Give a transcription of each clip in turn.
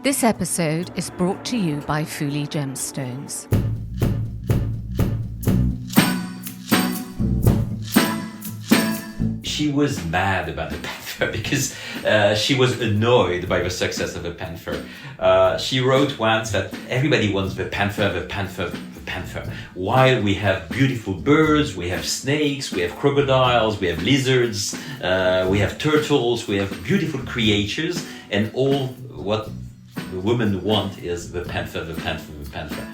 This episode is brought to you by Fuli Gemstones. She was mad about the Panther because she was annoyed by the success of the Panther. She wrote once that everybody wants the Panther, the Panther, the Panther. While we have beautiful birds, we have snakes, we have crocodiles, we have lizards, we have turtles, we have beautiful creatures, and all what the women want is the Panther, the Panther, the Panther.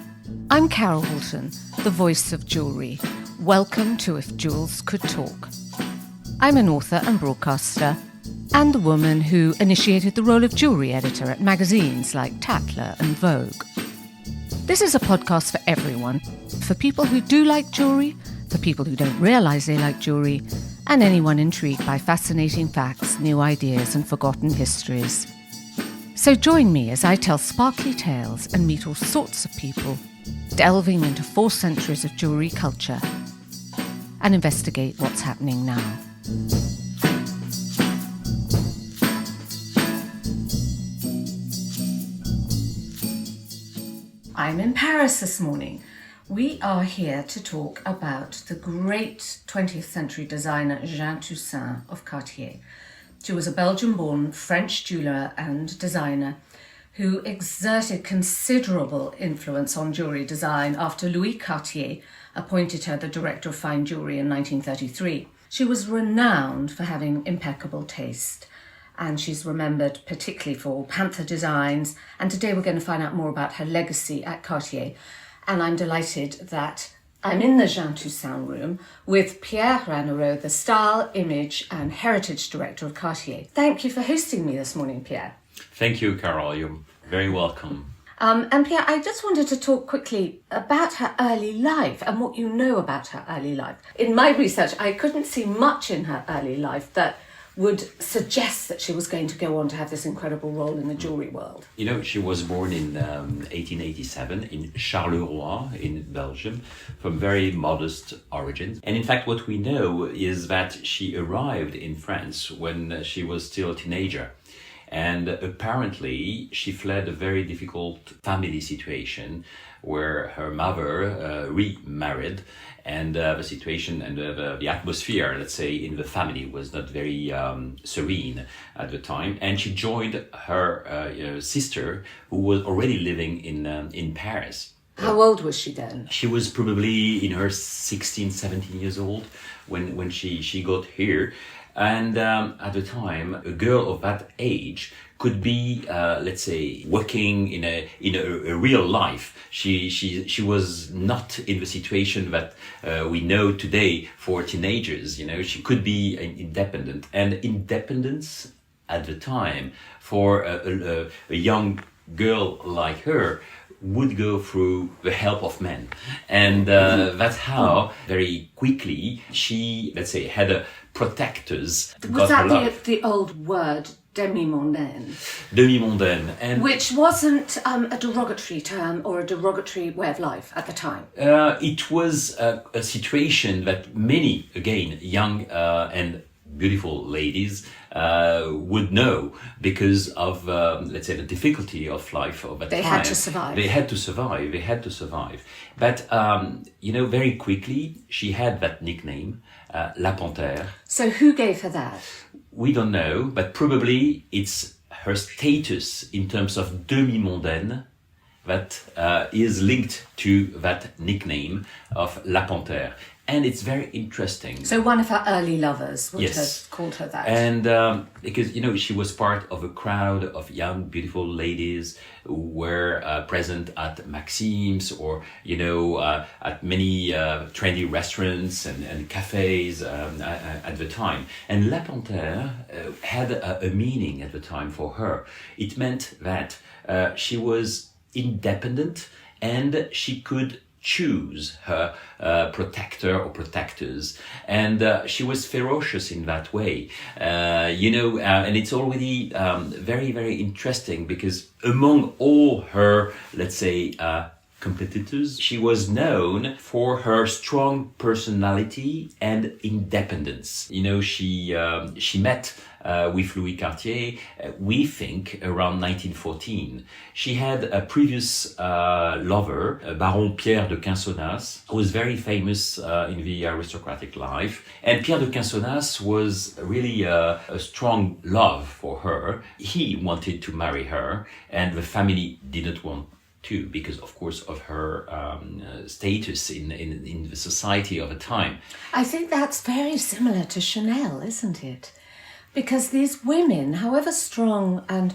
I'm Carol Woolton, the voice of jewellery. Welcome to If Jewels Could Talk. I'm an author and broadcaster, and the woman who initiated the role of jewellery editor at magazines like Tatler and Vogue. This is a podcast for everyone, for people who do like jewellery, for people who don't realise they like jewellery, and anyone intrigued by fascinating facts, new ideas and forgotten histories. So join me as I tell sparkly tales and meet all sorts of people, delving into 4 centuries of jewellery culture and investigate what's happening now. I'm in Paris this morning. We are here to talk about the great 20th century designer Jeanne Toussaint of Cartier. She was a Belgian-born French jeweller and designer who exerted considerable influence on jewellery design after Louis Cartier appointed her the director of fine jewellery in 1933. She was renowned for having impeccable taste, and she's remembered particularly for Panther designs, and today we're going to find out more about her legacy at Cartier. And I'm delighted that I'm in the Jeanne Toussaint room with Pierre Rainero, the Style, Image and Heritage Director of Cartier. Thank you for hosting me this morning, Pierre. Thank you, Carol. You're very welcome. And Pierre, I just wanted to talk quickly about her early life and what you know about her early life. In my research, I couldn't see much in her early life that would suggest that she was going to go on to have this incredible role in the jewellery world. You know, she was born in 1887 in Charleroi in Belgium, from very modest origins. And in fact, what we know is that she arrived in France when she was still a teenager. And apparently, she fled a very difficult family situation where her mother remarried, and the situation and the atmosphere, let's say, in the family was not very serene at the time. And she joined her sister, who was already living in Paris. How old was she then? She was probably in her 16, 17 years old when she got here. And at the time, a girl of that age could be, let's say, working in a real life. She was not in the situation that we know today for teenagers. You know, she could be independent, and independence at the time for a young girl like her would go through the help of men. And that's how very quickly she, let's say, had a protectors. Was that the old word, demi-mondaine? Demi-mondaine. And which wasn't a derogatory term or a derogatory way of life at the time. It was a situation that many, again, young and beautiful ladies would know because of, let's say, the difficulty of life of that time. They had to survive. They had to survive. But, very quickly, she had that nickname, La Panthère. So who gave her that? We don't know, but probably it's her status in terms of demi-mondaine that is linked to that nickname of La Panthère. And it's very interesting. So one of her early lovers would yes. have called her that. And because, she was part of a crowd of young, beautiful ladies who were present at Maxim's or, at many trendy restaurants and cafes at the time. And La Panthère had a meaning at the time for her. It meant that she was independent and she could choose her protector or protectors, and she was ferocious in that way, and it's already very, very interesting because among all her, let's say, competitors, she was known for her strong personality and independence. She met with Louis Cartier, we think around 1914. She had a previous lover, Baron Pierre de Quinsonnas, who was very famous in the aristocratic life. And Pierre de Quinsonnas was really a strong love for her. He wanted to marry her, and the family didn't want to, because of course of her status in the society of the time. I think that's very similar to Chanel, isn't it? Because these women, however strong and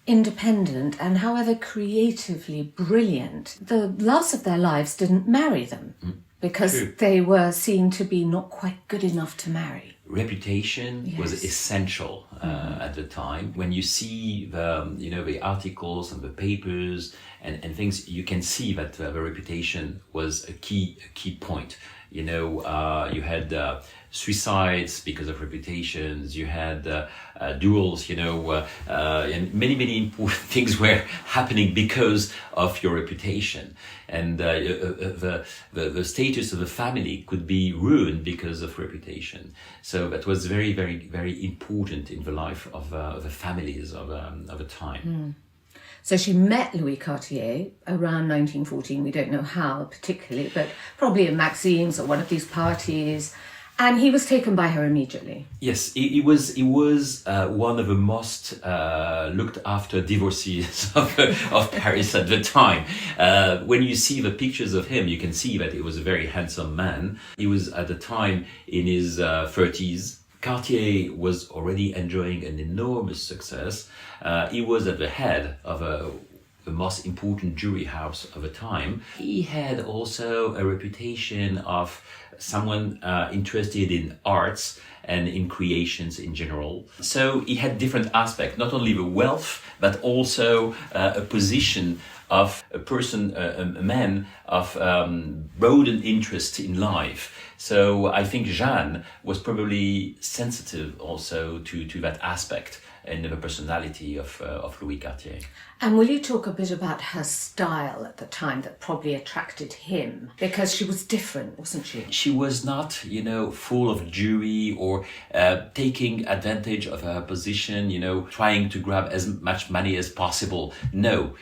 independent and however creatively brilliant, the loves of their lives didn't marry them because True. they were seen to be not quite good enough to marry. Reputation Yes. was essential at the time. When you see the articles and the papers and things, you can see that the reputation was a key point. You had suicides because of reputations. You had duels. And many important things were happening because of your reputation. And the status of the family could be ruined because of reputation. So that was very, very, very important in the life of the families of the time. So she met Louis Cartier around 1914. We don't know how particularly, but probably in Maxime's or one of these parties. And he was taken by her immediately. Yes, he was one of the most looked after divorcees of Paris at the time. When you see the pictures of him, you can see that he was a very handsome man. He was at the time in his 30s. Cartier was already enjoying an enormous success. He was at the head of the most important jewelry house of the time. He had also a reputation of someone interested in arts and in creations in general. So he had different aspects, not only the wealth, but also a position of a person, a man of broadened interest in life. So I think Jeanne was probably sensitive also to that aspect in the personality of Louis Cartier. And will you talk a bit about her style at the time that probably attracted him? Because she was different, wasn't she? She was not, full of jewelry or taking advantage of her position, trying to grab as much money as possible. No,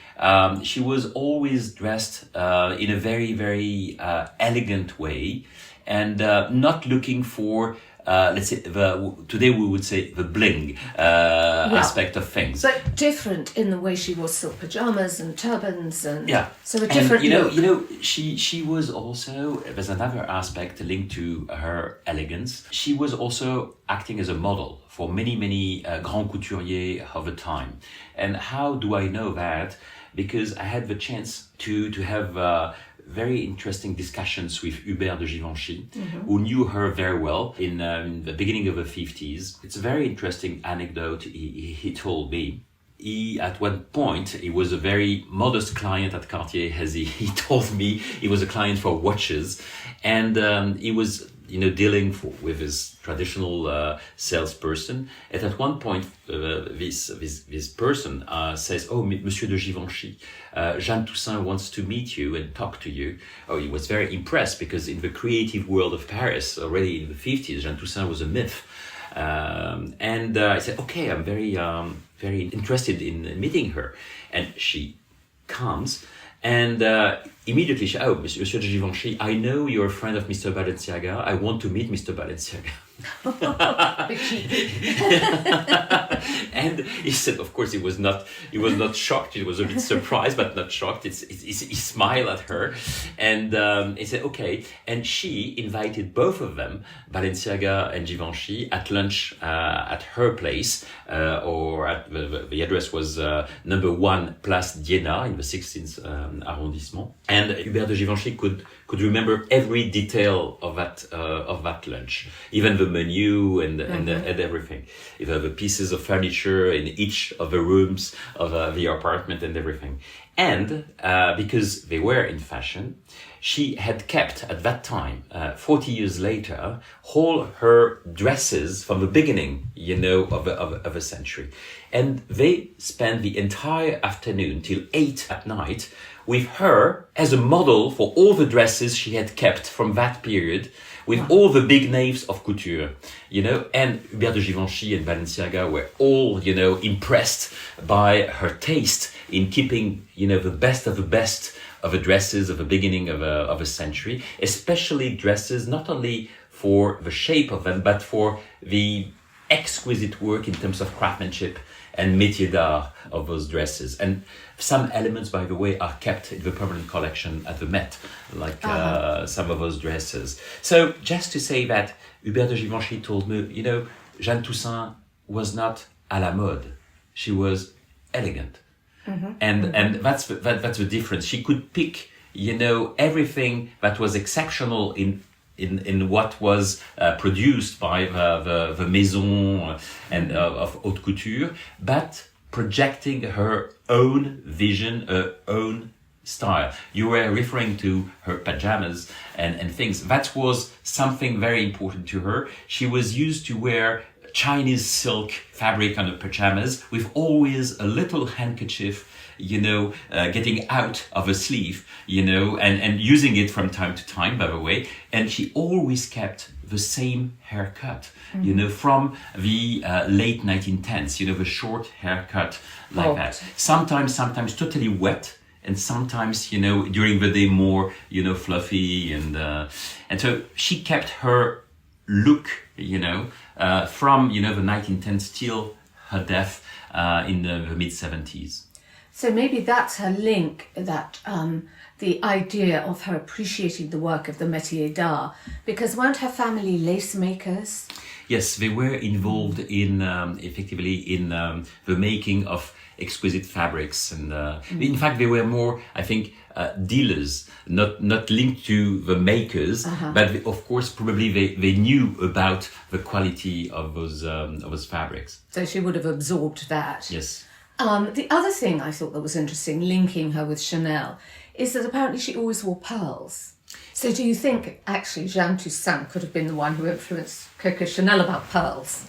she was always dressed in a very, very elegant way, and not looking for let's say today we would say the bling aspect of things, but different in the way she wore silk pajamas and turbans, and so a and, different look. She was also, there's another aspect linked to her elegance. She was also acting as a model for many grands couturiers of the time. And how do I know that? Because I had the chance to have very interesting discussions with Hubert de Givenchy, who knew her very well in the beginning of the 50s. It's a very interesting anecdote he told me. He, at one point, he was a very modest client at Cartier, as he told me. He was a client for watches, and he was dealing with his traditional salesperson. And at one point, this person says, "Oh, Monsieur de Givenchy, Jeanne Toussaint wants to meet you and talk to you." Oh, he was very impressed, because in the creative world of Paris, already in the 50s, Jeanne Toussaint was a myth. And I said, "Okay, I'm very interested in meeting her." And she comes. And immediately, Monsieur de Givenchy, I know you're a friend of Mr. Balenciaga. I want to meet Mr. Balenciaga. And he said, of course, he was not shocked. He was a bit surprised, but not shocked. He smiled at her, and he said, okay. And she invited both of them, Balenciaga and Givenchy, at lunch at her place, or at the address was number 1 Place d'Iéna in the 16th arrondissement. And Hubert de Givenchy could remember every detail of that lunch, even the menu and everything. The pieces of furniture in each of the rooms of the apartment and everything. And because they were in fashion, she had kept at that time, 40 years later, all her dresses from the beginning, of a century. And they spent the entire afternoon till 8 at night with her as a model for all the dresses she had kept from that period, with all the big names of couture, and Hubert de Givenchy and Balenciaga were all, impressed by her taste in keeping, the best of the dresses of the beginning of a century, especially dresses not only for the shape of them, but for the exquisite work in terms of craftsmanship and métier d'art of those dresses. And some elements, by the way, are kept in the permanent collection at the Met, like some of those dresses. So just to say that Hubert de Givenchy told me, Jeanne Toussaint was not à la mode. She was elegant. And that's the difference. She could pick, everything that was exceptional in what was produced by the maison and of haute couture, but projecting her own vision, her own style. You were referring to her pajamas and things. That was something very important to her. She was used to wear Chinese silk fabric on the pajamas with always a little handkerchief, getting out of a sleeve, and using it from time to time, by the way. And she always kept the same haircut, from the late 1910s, the short haircut like that. Sometimes totally wet, and sometimes, during the day more, fluffy. And so she kept her look, from, the 1910s till her death in the mid-70s. So maybe that's her link, that the idea of her appreciating the work of the métier d'art, because weren't her family lace makers? Yes, they were involved in, effectively, in the making of exquisite fabrics. And in fact, they were more, I think, dealers, not linked to the makers, but of course, probably they knew about the quality of those fabrics. So she would have absorbed that. Yes. The other thing I thought that was interesting, linking her with Chanel, is that apparently she always wore pearls. So do you think actually Jeanne Toussaint could have been the one who influenced Coco Chanel about pearls?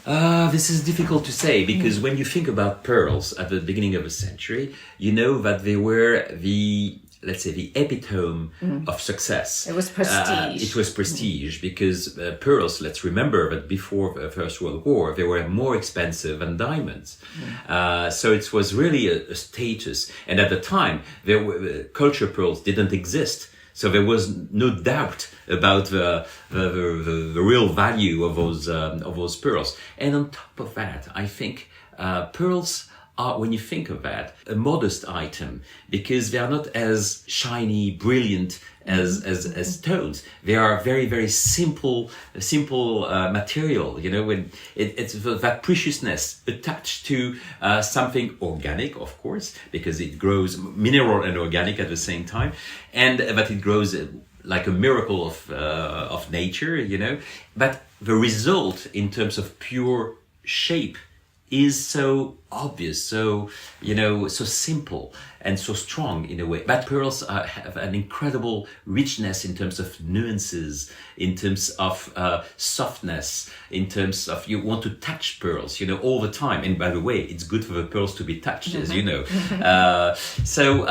This is difficult to say, because when you think about pearls at the beginning of the century, you know that they were the epitome of success. It was prestige. Because pearls, let's remember that before the First World War, they were more expensive than diamonds. So it was really a status. And at the time, culture pearls didn't exist. So there was no doubt about the real value of those pearls. And on top of that, I think pearls are, when you think of that, a modest item, because they are not as shiny, brilliant as stones. They are very, very simple material, when it's that preciousness attached to something organic, of course, because it grows mineral and organic at the same time, and that it grows like a miracle of nature, but the result in terms of pure shape is so obvious, so simple and so strong in a way. But pearls have an incredible richness in terms of nuances, in terms of softness, in terms of you want to touch pearls, all the time. And by the way, it's good for the pearls to be touched, as you know. So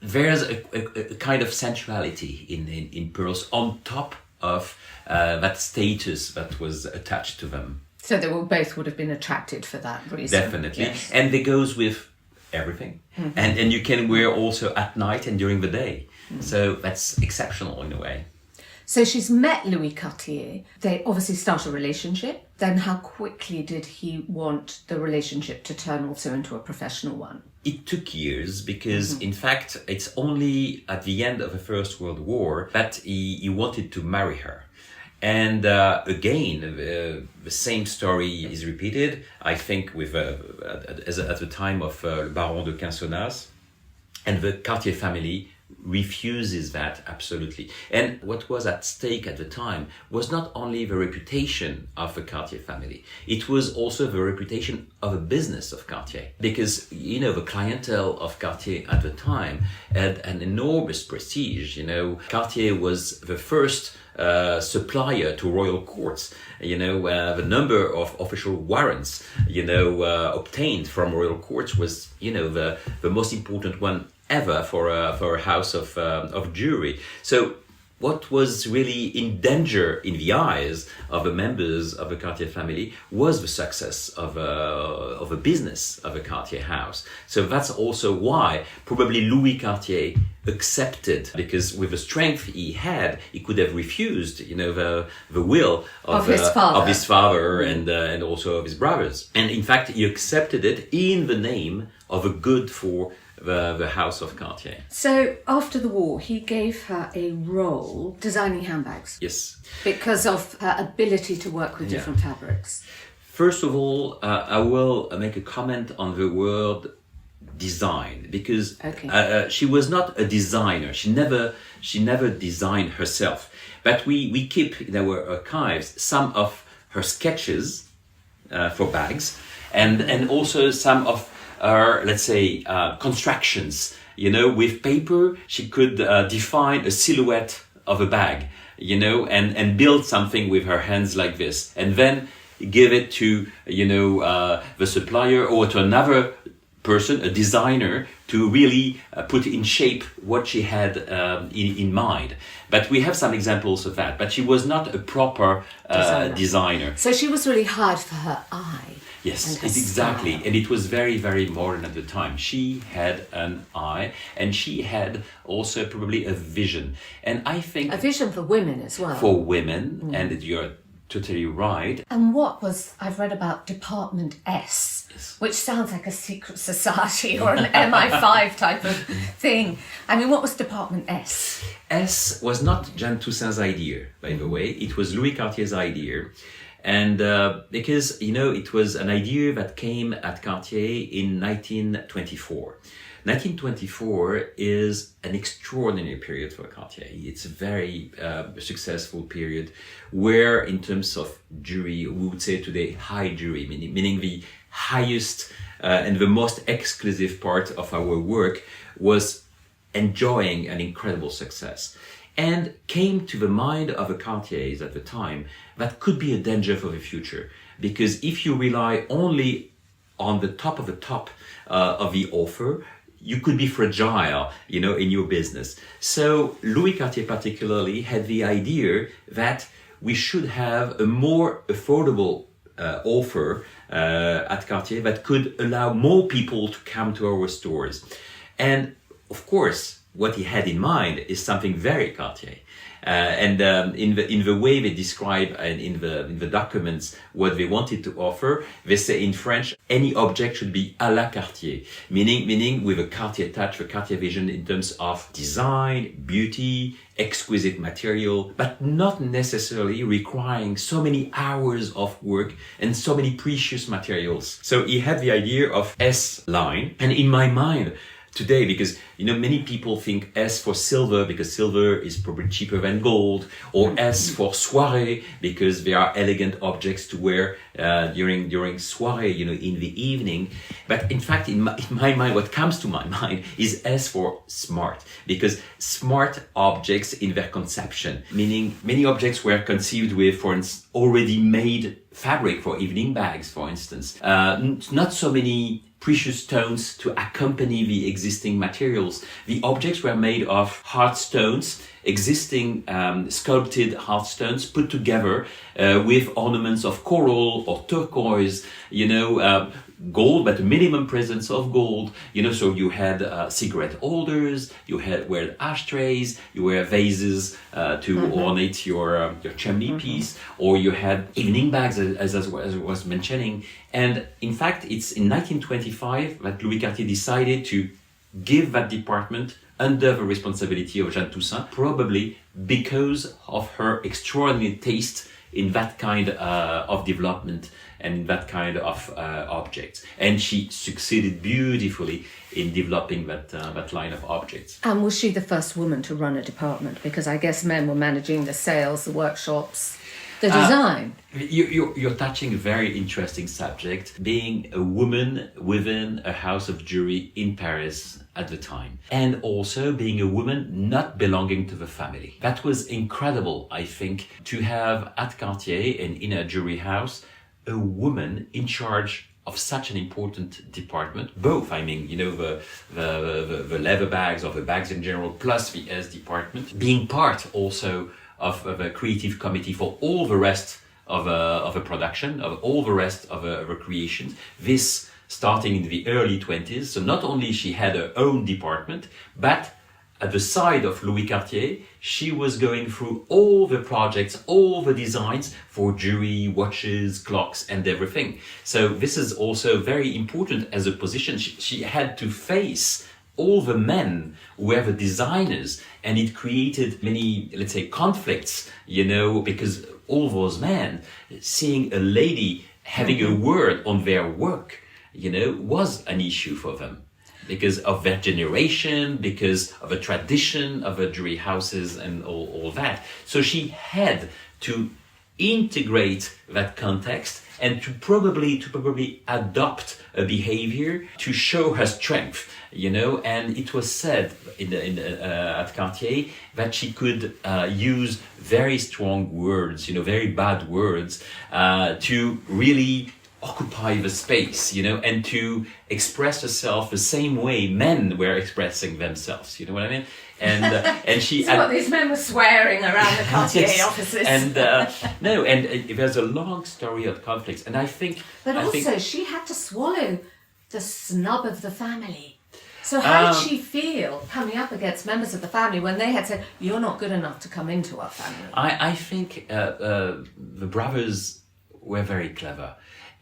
there's a kind of sensuality in pearls on top of that status that was attached to them. So they both would have been attracted for that reason. Definitely. Yes. And it goes with everything. And you can wear also at night and during the day. So that's exceptional in a way. So she's met Louis Cartier. They obviously start a relationship. Then how quickly did he want the relationship to turn also into a professional one? It took years because, in fact, it's only at the end of the First World War that he wanted to marry her. And again, the same story is repeated, I think, with at the time of Baron de Quinsonnas, and the Cartier family refuses that absolutely. And what was at stake at the time was not only the reputation of the Cartier family, it was also the reputation of a business of Cartier. Because, the clientele of Cartier at the time had an enormous prestige. Cartier was the first supplier to royal courts. The number of official warrants, obtained from royal courts was, the most important one ever for a house of jewelry. So what was really in danger in the eyes of the members of the Cartier family was the success of a business of a Cartier house. So that's also why probably Louis Cartier accepted, because with the strength he had, he could have refused, the will of his father and also of his brothers. And in fact, he accepted it in the name of a good for the house of Cartier. So after the war, he gave her a role designing handbags. Yes. Because of her ability to work with different fabrics. First of all, I will make a comment on the word design, because she was not a designer. She never designed herself. But we keep in our archives some of her sketches for bags, and also some of her, let's say, constructions. With paper, she could define a silhouette of a bag, and build something with her hands like this, and then give it to, the supplier or to another person, a designer, to really put in shape what she had in mind. But we have some examples of that. But she was not a proper designer. So she was really hard for her eye. Yes, exactly. And it was very, very modern at the time. She had an eye, and she had also probably a vision. And I think... A vision for women as well. For women, and you're totally right. And I've read about Department S, which sounds like a secret society or an MI5 type of thing. I mean, what was Department S? S was not Jeanne Toussaint's idea, by the way. It was Louis Cartier's idea. And because, it was an idea that came at Cartier in 1924. 1924 is an extraordinary period for Cartier. It's a very successful period where, in terms of jewelry, we would say today high jewelry, meaning the highest and the most exclusive part of our work was enjoying an incredible success. And came to the mind of the Cartiers at the time that could be a danger for the future. Because if you rely only on the top of the offer, you could be fragile, in your business. So Louis Cartier particularly had the idea that we should have a more affordable offer at Cartier that could allow more people to come to our stores. And of course, what he had in mind is something very Cartier. In the way they describe and in the documents what they wanted to offer, they say in French, any object should be à la Cartier, meaning with a Cartier touch, a Cartier vision in terms of design, beauty, exquisite material, but not necessarily requiring so many hours of work and so many precious materials. So he had the idea of S line, and in my mind, today, because many people think S for silver because silver is probably cheaper than gold, or S for soirée because they are elegant objects to wear during soirée, in the evening. But in fact, in my mind, what comes to my mind is S for smart, because smart objects in their conception, meaning many objects were conceived with, for instance, already made fabric for evening bags, for instance. Not so many precious stones to accompany the existing materials. The objects were made of hard stones, existing sculpted hard stones put together with ornaments of coral or turquoise, gold, but a minimum presence of gold, so you had cigarette holders, you were ashtrays, you wear vases to ornate your chimney piece, or you had evening bags, as I was mentioning. And in fact, it's in 1925 that Louis Cartier decided to give that department under the responsibility of Jeanne Toussaint, probably because of her extraordinary taste in that kind of development and that kind of objects. And she succeeded beautifully in developing that line of objects. And was she the first woman to run a department? Because I guess men were managing the sales, the workshops. the design. You're touching a very interesting subject, being a woman within a house of jewelry in Paris at the time, and also being a woman not belonging to the family. That was incredible, I think, to have at Cartier and in a jewelry house a woman in charge of such an important department, both, I mean, the leather bags or the bags in general, plus the S department, being part also of a creative committee for all the rest of a production, of all the rest of a creation. This starting in the early 20s. So not only she had her own department, but at the side of Louis Cartier, she was going through all the projects, all the designs for jewelry, watches, clocks, and everything. So this is also very important as a position. She had to face all the men who were the designers, and it created many, let's say, conflicts, because all those men, seeing a lady having a word on their work, was an issue for them. Because of their generation, because of a tradition of the jewelry houses and all that. So she had to integrate that context and to probably adopt a behavior to show her strength, and it was said at Cartier that she could use very strong words, very bad words, to really occupy the space, and to express herself the same way men were expressing themselves. You know what I mean? And she. So what these men were swearing around the Cartier offices. And there's a long story of conflicts, and I think. But also, she had to swallow the snub of the family. So how did she feel coming up against members of the family when they had said, "You're not good enough to come into our family"? I think the brothers were very clever.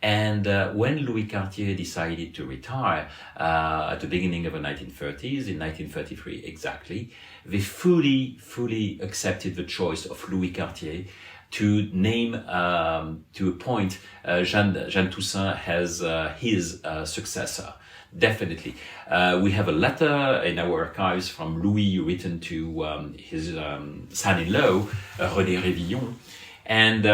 And when Louis Cartier decided to retire at the beginning of the 1930s, in 1933 exactly, they fully accepted the choice of Louis Cartier to name, to appoint Jeanne Toussaint as his successor. Definitely. We have a letter in our archives from Louis written to his son-in-law, René Révillon, and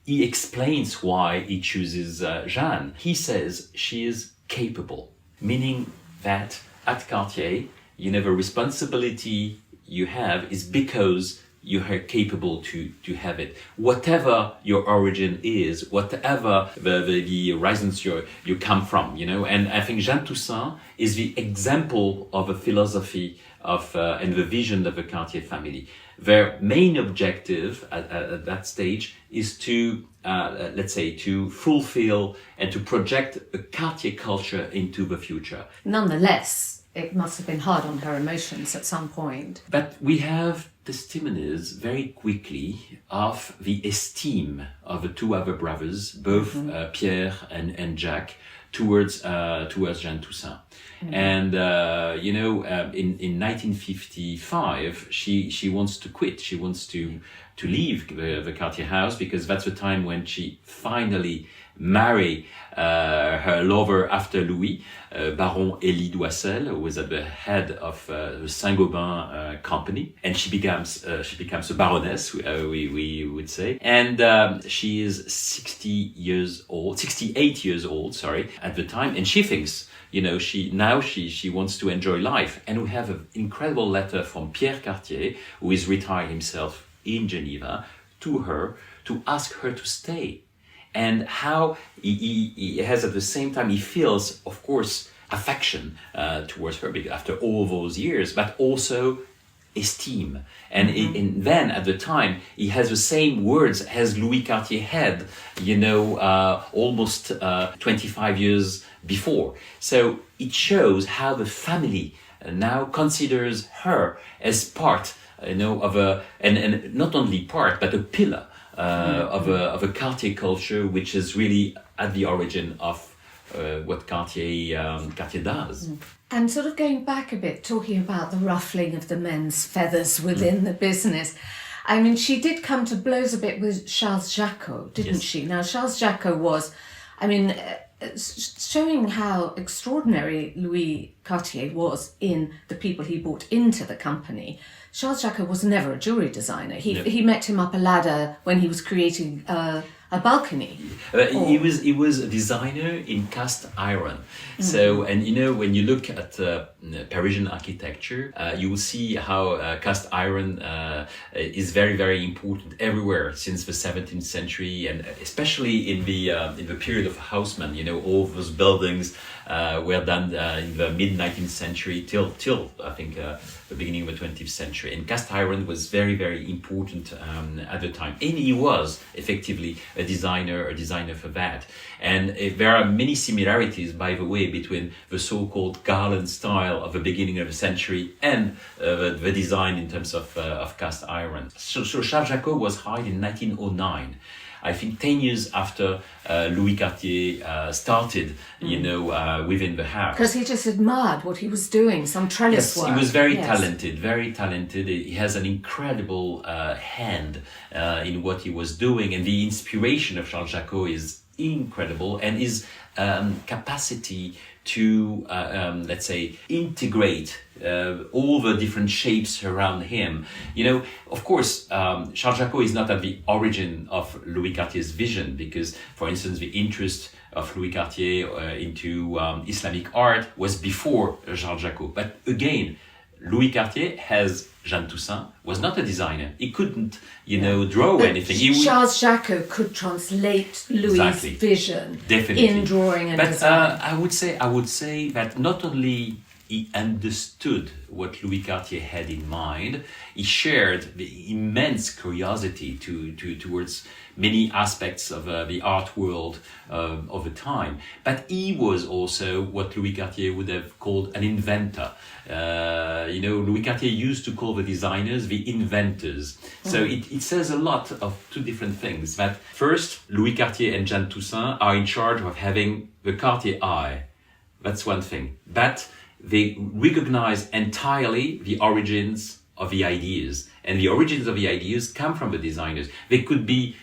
he explains why he chooses Jeanne. He says she is capable, meaning that at Cartier, the responsibility you have is because you are capable to have it. Whatever your origin is, whatever the reasons you come from, And I think Jeanne Toussaint is the example of a philosophy of and the vision of the Cartier family. Their main objective at that stage is to, let's say, to fulfill and to project a Cartier culture into the future. Nonetheless, it must have been hard on her emotions at some point. But we have testimonies very quickly of the esteem of the two other brothers, both Pierre and Jacques, towards Jeanne Toussaint. And in 1955 she wants to quit. She wants to leave the Cartier house, because that's the time when she finally marry her lover after Louis, Baron Élie d'Oissel, who was at the head of the Saint-Gobain company, and she becomes a baroness, we would say, and she is 68 years old, at the time, and she thinks, she wants to enjoy life. And we have an incredible letter from Pierre Cartier, who is retired himself in Geneva, to her to ask her to stay. And how he has, at the same time, he feels, of course, affection towards her after all those years, but also esteem. And, and then at the time, he has the same words as Louis Cartier had, almost 25 years before. So it shows how the family now considers her as part, of a, and not only part, but a pillar of a Cartier culture, which is really at the origin of what Cartier does. And sort of going back a bit, talking about the ruffling of the men's feathers within the business. I mean, she did come to blows a bit with Charles Jacot, didn't she? Now, Charles Jacot was, showing how extraordinary Louis Cartier was in the people he brought into the company. Charles Jacquot was never a jewelry designer. He met him up a ladder when he was creating a balcony. He was a designer in cast iron. So, and you know, when you look at Parisian architecture, you will see how cast iron is very, very important everywhere since the 17th century, and especially in the period of Haussmann. You know, all those buildings were done in the mid 19th century till I think the beginning of the 20th century. And cast iron was very, very important at the time. And he was effectively a designer for that. And there are many similarities, by the way, between the so-called garland style of the beginning of the century and the design in terms of cast iron. So Charles Jacquot was hired in 1909. I think 10 years after Louis Cartier started, within the house. Because he just admired what he was doing, some trellis work. He was very talented. He has an incredible hand in what he was doing, and the inspiration of Charles Jacquot is incredible, and his capacity to, let's say, integrate all the different shapes around him. You know, of course, Charles Jacquot is not at the origin of Louis Cartier's vision, because, for instance, the interest of Louis Cartier into Islamic art was before Charles Jacquot. But again, Louis Cartier, as Jeanne Toussaint, was not a designer. He couldn't, draw but anything. Charles Jacquot could translate Louis' vision in drawing and design. But I would say that not only he understood what Louis Cartier had in mind, he shared the immense curiosity towards many aspects of the art world of the time. But he was also what Louis Cartier would have called an inventor. Louis Cartier used to call the designers the inventors. So it says a lot of two different things. That first, Louis Cartier and Jeanne Toussaint are in charge of having the Cartier eye. That's one thing. But they recognize entirely the origins of the ideas. And the origins of the ideas come from the designers. They could be,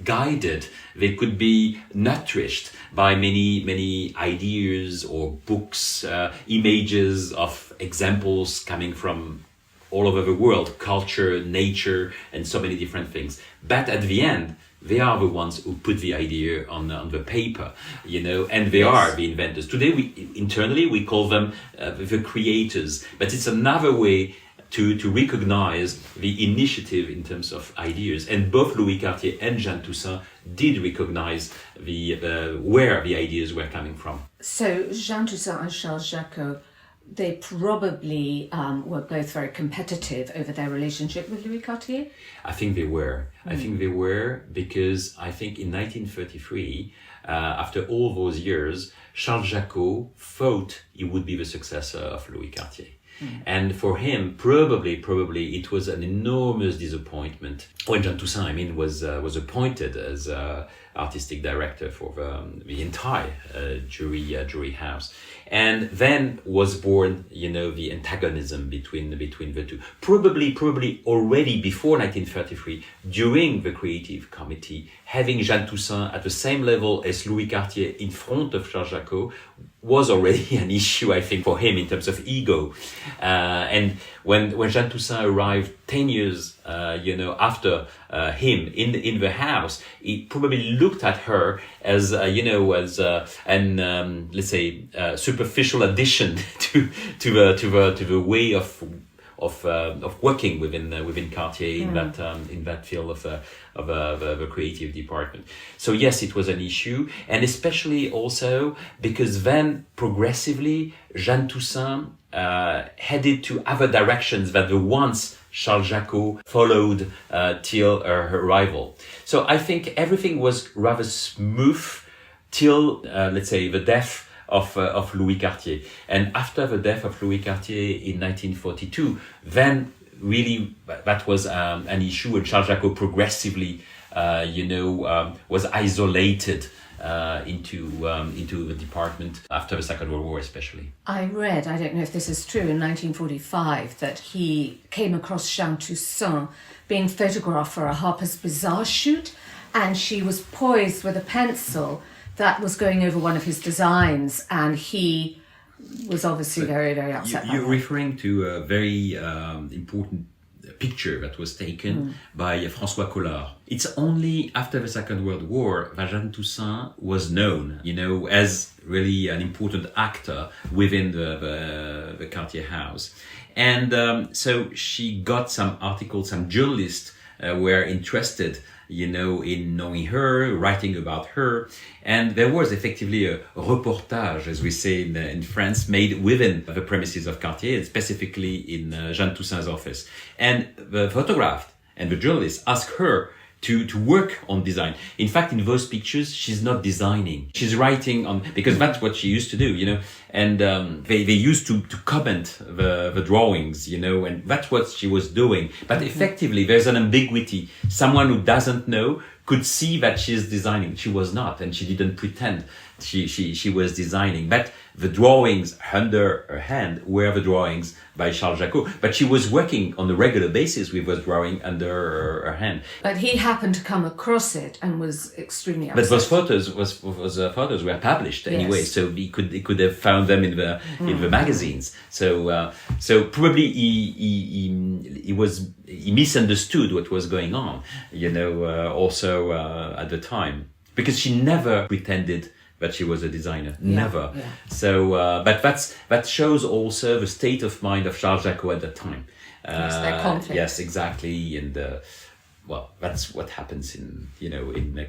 guided. They could be nourished by many ideas or books, images of examples coming from all over the world, culture, nature, and so many different things. But at the end, they are the ones who put the idea on the paper, and they are the inventors. Today, we call them the creators, but it's another way to recognize the initiative in terms of ideas. And both Louis Cartier and Jeanne Toussaint did recognize where the ideas were coming from. So Jeanne Toussaint and Charles Jacquot, they probably were both very competitive over their relationship with Louis Cartier? I think they were. I think they were because I think in 1933, after all those years, Charles Jacquot thought he would be the successor of Louis Cartier. And for him, probably it was an enormous disappointment when Jeanne Toussaint, was appointed as artistic director for the entire jewelry house. And then was born, the antagonism between the two. Probably already before 1933, during the creative committee, having Jeanne Toussaint at the same level as Louis Cartier in front of Charles Jacquot was already an issue, I think, for him in terms of ego. And when Jeanne Toussaint arrived 10 years, after him in the house, he probably looked at her as, an let's say, superficial addition to the way of working within Cartier in that field of the creative department. So yes, it was an issue, and especially also because then progressively Jeanne Toussaint headed to other directions than the ones Charles Jacquot followed till her arrival. So I think everything was rather smooth till let's say the death of Louis Cartier. And after the death of Louis Cartier in 1942, then really that was an issue, and Charles Jacquot progressively, was isolated into the department after the Second World War, especially. I read, I don't know if this is true, in 1945 that he came across Jeanne Toussaint being photographed for a Harper's Bazaar shoot, and she was poised with a pencil that was going over one of his designs, and he was obviously very, very upset. You're referring to a very important picture that was taken by François Collard. It's only after the Second World War that Jeanne Toussaint was known, as really an important actor within the Cartier house. And so she got some articles, some journalists were interested in knowing her, writing about her. And there was effectively a reportage, as we say in France, made within the premises of Cartier, specifically in Jeanne Toussaint's office. And the photograph and the journalist asked her to work on design. In fact, in those pictures, she's not designing. She's writing on, because that's what she used to do, and they used to comment the drawings, and that's what she was doing. But effectively, there's an ambiguity. Someone who doesn't know could see that she's designing. She was not, and she didn't pretend she was designing. But the drawings under her hand were the drawings by Charles Jacot. But she was working on a regular basis with those drawing under her hand. But he happened to come across it and was extremely upset. But those photos were published anyway, Yes. so he could have found them in the magazines. So probably he misunderstood what was going on, also at the time, because she never pretended that she was a designer. Never. Yeah. So, but that shows also the state of mind of Charles Jacot at that time. Yes, their conflict. Yes, exactly. And that's what happens in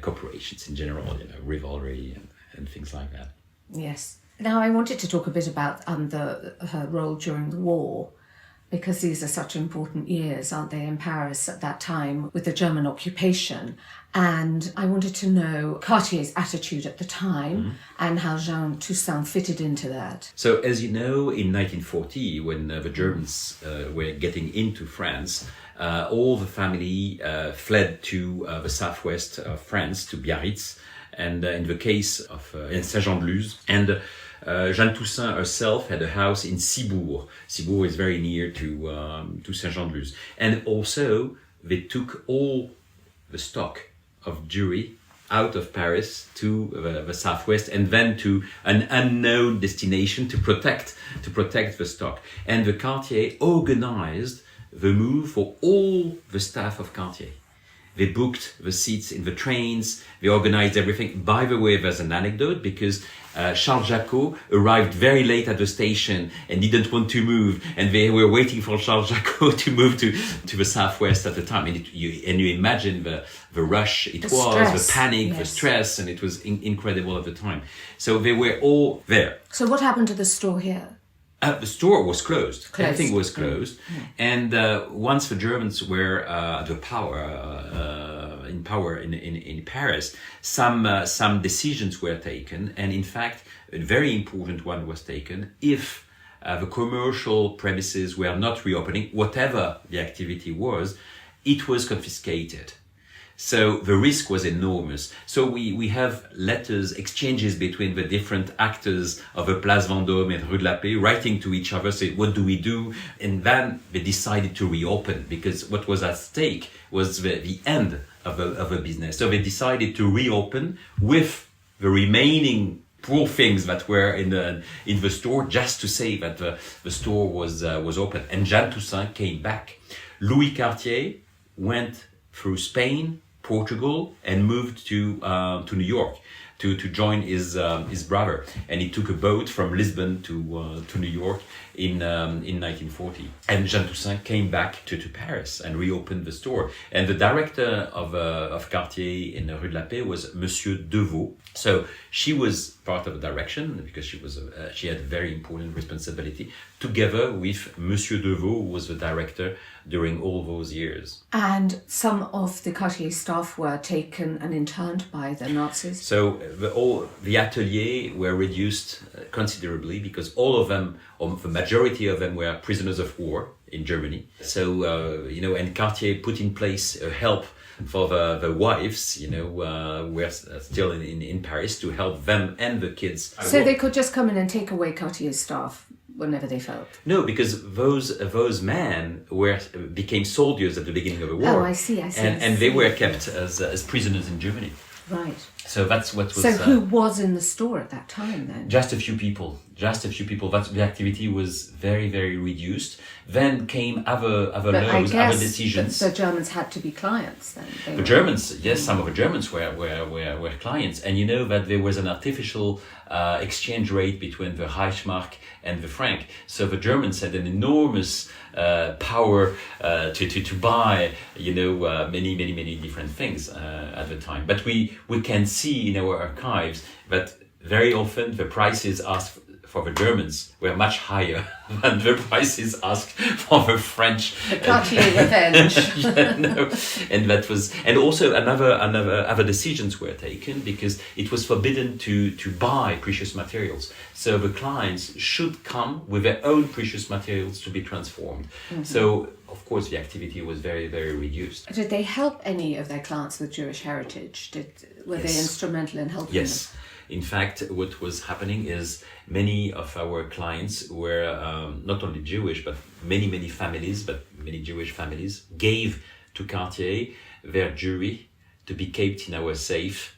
corporations in general. Rivalry and things like that. Yes. Now I wanted to talk a bit about her role during the war, because these are such important years, aren't they, in Paris at that time with the German occupation. And I wanted to know Cartier's attitude at the time and how Jeanne Toussaint fitted into that. So, as you know, in 1940, when the Germans were getting into France, all the family fled to the southwest of France, to Biarritz, and in the case of in Saint-Jean-de-Luz. And Jeanne Toussaint herself had a house in Cibourg. Cibourg is very near to Saint-Jean-de-Luz. And also, they took all the stock of jewelry out of Paris to the southwest, and then to an unknown destination to protect the stock. And the Cartier organized the move for all the staff of Cartier. They booked the seats in the trains, they organized everything. By the way, there's an anecdote, because Charles Jacot arrived very late at the station and didn't want to move, and they were waiting for Charles Jacot to move to the southwest at the time. And you imagine the rush it was, stress. the panic, the stress, and it was incredible at the time. So they were all there. So what happened to the store here? The store was closed. Everything was closed. And once the Germans were in power in Paris, some decisions were taken. And in fact, a very important one was taken. If the commercial premises were not reopening, whatever the activity was, it was confiscated. So the risk was enormous. So we have letters, exchanges between the different actors of the Place Vendôme and Rue de la Paix, writing to each other, saying, what do we do? And then they decided to reopen, because what was at stake was the end of a business. So they decided to reopen with the remaining poor things that were in the store, just to say that the store was open. And Jeanne Toussaint came back. Louis Cartier went through Spain, Portugal, and moved to New York to join his brother, and he took a boat from Lisbon to New York in 1940. And Jeanne Toussaint came back to Paris and reopened the store. And the director of Cartier in Rue de la Paix was Monsieur Deveau. So she was part of the direction, because she had a very important responsibility, together with Monsieur Deveau, who was the director during all those years. And some of the Cartier staff were taken and interned by the Nazis. So the atelier were reduced considerably, because all of them, or the majority of them, were prisoners of war in Germany. So, and Cartier put in place a help for the wives, were still in Paris, to help them and the kids. So they could just come in and take away Cartier's staff whenever they felt? No, because those men became soldiers at the beginning of the war. Oh, I see. And they were kept as prisoners in Germany. Right. So that's what was. So who was in the store at that time then? Just a few people. That the activity was very, very reduced. Then came other laws, other decisions. The Germans had to be clients then. Germans, yes, some of the Germans were clients, and you know that there was an artificial exchange rate between the Reichsmark and the franc. So the Germans had an enormous power to buy, many different things at the time. But we can see in our archives that very often the prices asked for the Germans were much higher than the prices asked for the French. The Cartier revenge. And that was, and also other decisions were taken because it was forbidden to buy precious materials. So the clients should come with their own precious materials to be transformed. Mm-hmm. So of course the activity was very, very reduced. Did they help any of their clients with Jewish heritage? Were they instrumental in helping them? In fact, what was happening is many of our clients were not only Jewish, but many families, but many Jewish families gave to Cartier their jewelry to be kept in our safe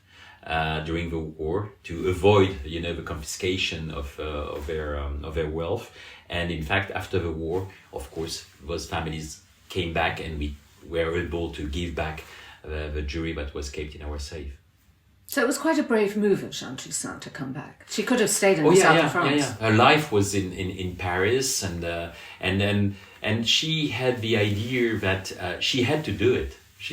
during the war to avoid, the confiscation of their wealth. And in fact, after the war, of course, those families came back and we were able to give back the jewelry that was kept in our safe. So it was quite a brave move of Jeanne Toussaint to come back. She could have stayed in the south of France. Her life was in Paris, and she had the idea that she had to do it. But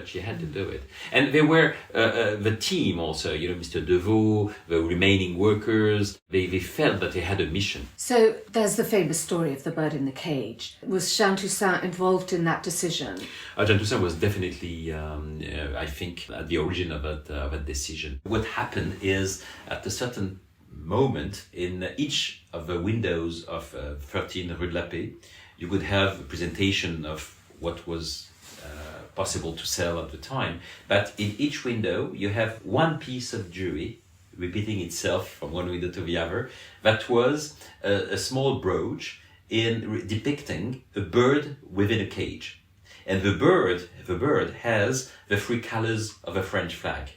she had to do it. And there were the team also, Mr. Deveau, the remaining workers, they felt that they had a mission. So there's the famous story of the bird in the cage. Was Jeanne Toussaint involved in that decision? Jeanne Toussaint was definitely, I think, at the origin of that decision. What happened is, at a certain moment, in each of the windows of 13 Rue de la Paix, you could have a presentation of what was possible to sell at the time, but in each window you have one piece of jewelry repeating itself from one window to the other. That was a small brooch depicting a bird within a cage, and the bird has the three colors of a French flag.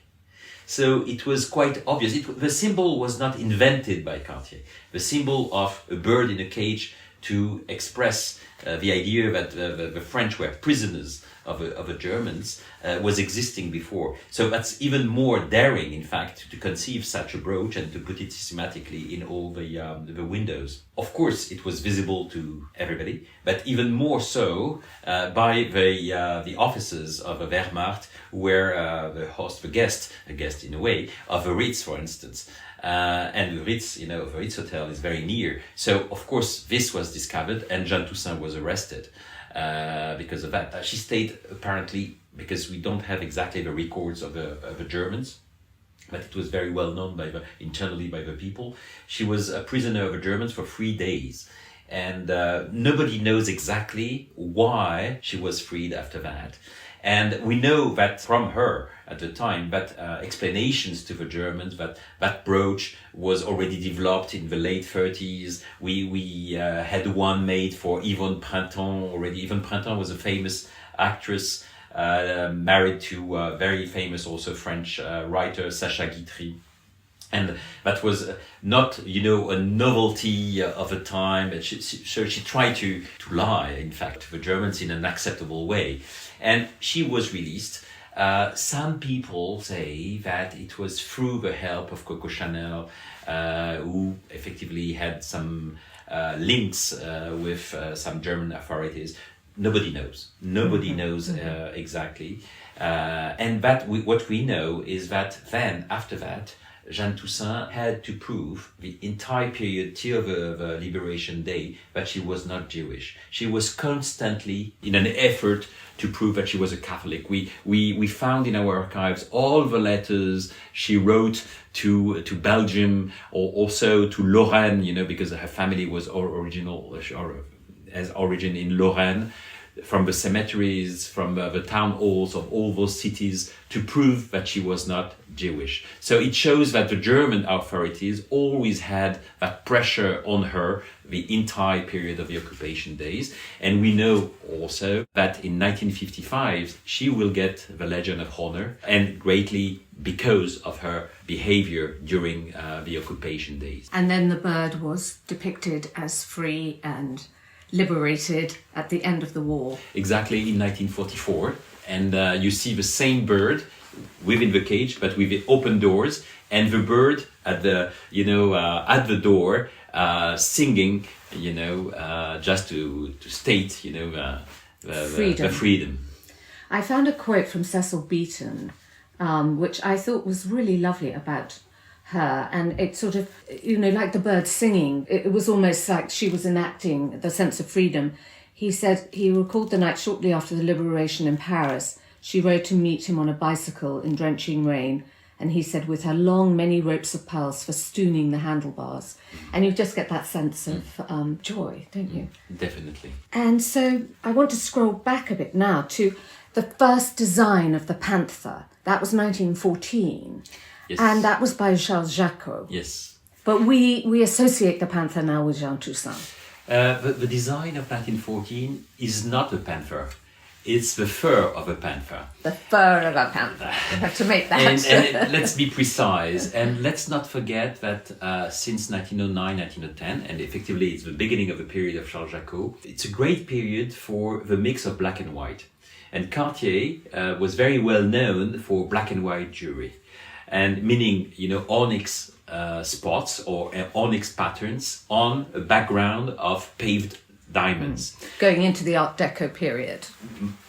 So it was quite obvious. The symbol was not invented by Cartier. The symbol of a bird in a cage to express the idea that the French were prisoners of the Germans was existing before. So that's even more daring, in fact, to conceive such a brooch and to put it systematically in all the windows. Of course, it was visible to everybody, but even more so by the officers of the Wehrmacht, who were the guest in a way, of the Ritz, for instance. And the Ritz, the Ritz Hotel is very near. So, of course, this was discovered and Jeanne Toussaint was arrested because of that. She stayed, apparently, because we don't have exactly the records of the Germans, but it was very well known internally by the people. She was a prisoner of the Germans for 3 days. And nobody knows exactly why she was freed after that. And we know that from her at the time, that explanations to the Germans that brooch was already developed in the late 30s. We had one made for Yvonne Printemps already. Yvonne Printemps was a famous actress married to a very famous also French writer, Sacha Guitry. And that was not, a novelty of the time. But she tried to lie, in fact, to the Germans in an acceptable way. And she was released. Some people say that it was through the help of Coco Chanel, who effectively had some links with some German authorities. Nobody knows. Nobody knows exactly. And what we know is that then, after that, Jeanne Toussaint had to prove the entire period till the Liberation Day that she was not Jewish. She was constantly in an effort to prove that she was a Catholic. We found in our archives all the letters she wrote to Belgium, or also to Lorraine, because her family was has origin in Lorraine, from the cemeteries, from the town halls of all those cities to prove that she was not Jewish. So it shows that the German authorities always had that pressure on her the entire period of the occupation days. And we know also that in 1955, she will get the Legion of Honor, and greatly because of her behavior during the occupation days. And then the bird was depicted as free and liberated at the end of the war. Exactly, in 1944. And you see the same bird within the cage, but with the open doors, and the bird at the, at the door, singing, just to state, the freedom. I found a quote from Cecil Beaton, which I thought was really lovely about her, and it sort of, like the bird singing, it was almost like she was enacting the sense of freedom. He said he recalled the night shortly after the liberation in Paris. She rode to meet him on a bicycle in drenching rain, and he said, with her long, many ropes of pearls festooning the handlebars. And you just get that sense of joy, don't you? Definitely. And so I want to scroll back a bit now to the first design of the Panther. That was 1914. Yes. And that was by Charles Jacot. Yes. But we associate the Panther now with Jeanne Toussaint. The design of 1914 is not a panther. It's the fur of a panther. The fur of a panther. You have to make that. And let's be precise. And let's not forget that since 1909, 1910, and effectively it's the beginning of the period of Charles Jacot, it's a great period for the mix of black and white. And Cartier was very well known for black and white jewelry. And meaning, onyx spots or onyx patterns on a background of paved diamonds. Going into the Art Deco period.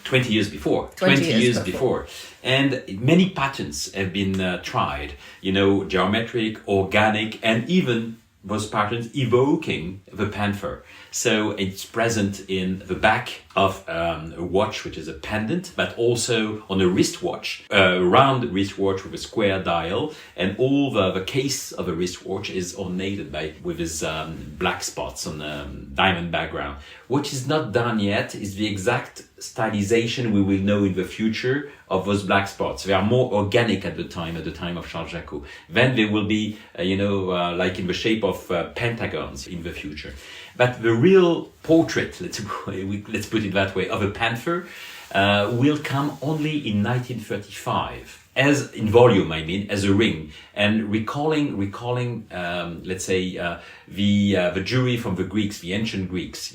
20 years before. 20 years before. And many patterns have been tried, geometric, organic, and even those patterns evoking the panther. So it's present in the back of a watch, which is a pendant, but also on a wristwatch, a round wristwatch with a square dial, and all the case of a wristwatch is ornated with his black spots on a diamond background. What is not done yet is the exact stylization we will know in the future of those black spots. They are more organic at the time of Charles Jacot. Then they will be, like in the shape of pentagons in the future. But the real portrait, let's put it that way, of a panther will come only in 1935. As in volume, as a ring, and recalling, let's say, the jewelry from the Greeks, the ancient Greeks,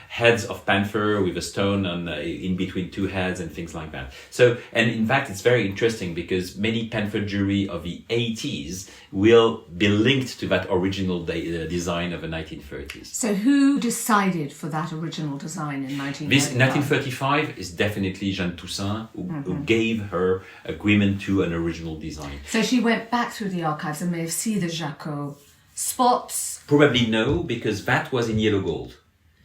heads of panther with a stone in between two heads and things like that. So, and in fact, it's very interesting because many panther jewelry of the 80s will be linked to that original design of the 1930s. So who decided for that original design in 1935? This 1935 is definitely Jeanne Toussaint who gave her agreement to an original design. So she went back through the archives and may have seen the Jacot spots. Probably no, because that was in yellow gold.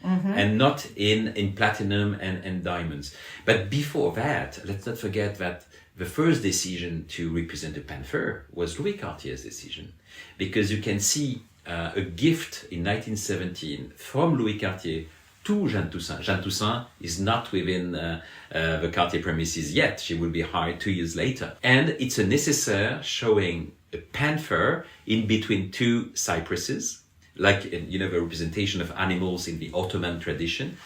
And not in platinum and diamonds. But before that, let's not forget that the first decision to represent a panther was Louis Cartier's decision. Because you can see a gift in 1917 from Louis Cartier to Jeanne Toussaint. Jeanne Toussaint is not within the Cartier premises yet. She will be hired 2 years later. And it's a nécessaire showing a panther in between two cypresses, like, the representation of animals in the Ottoman tradition.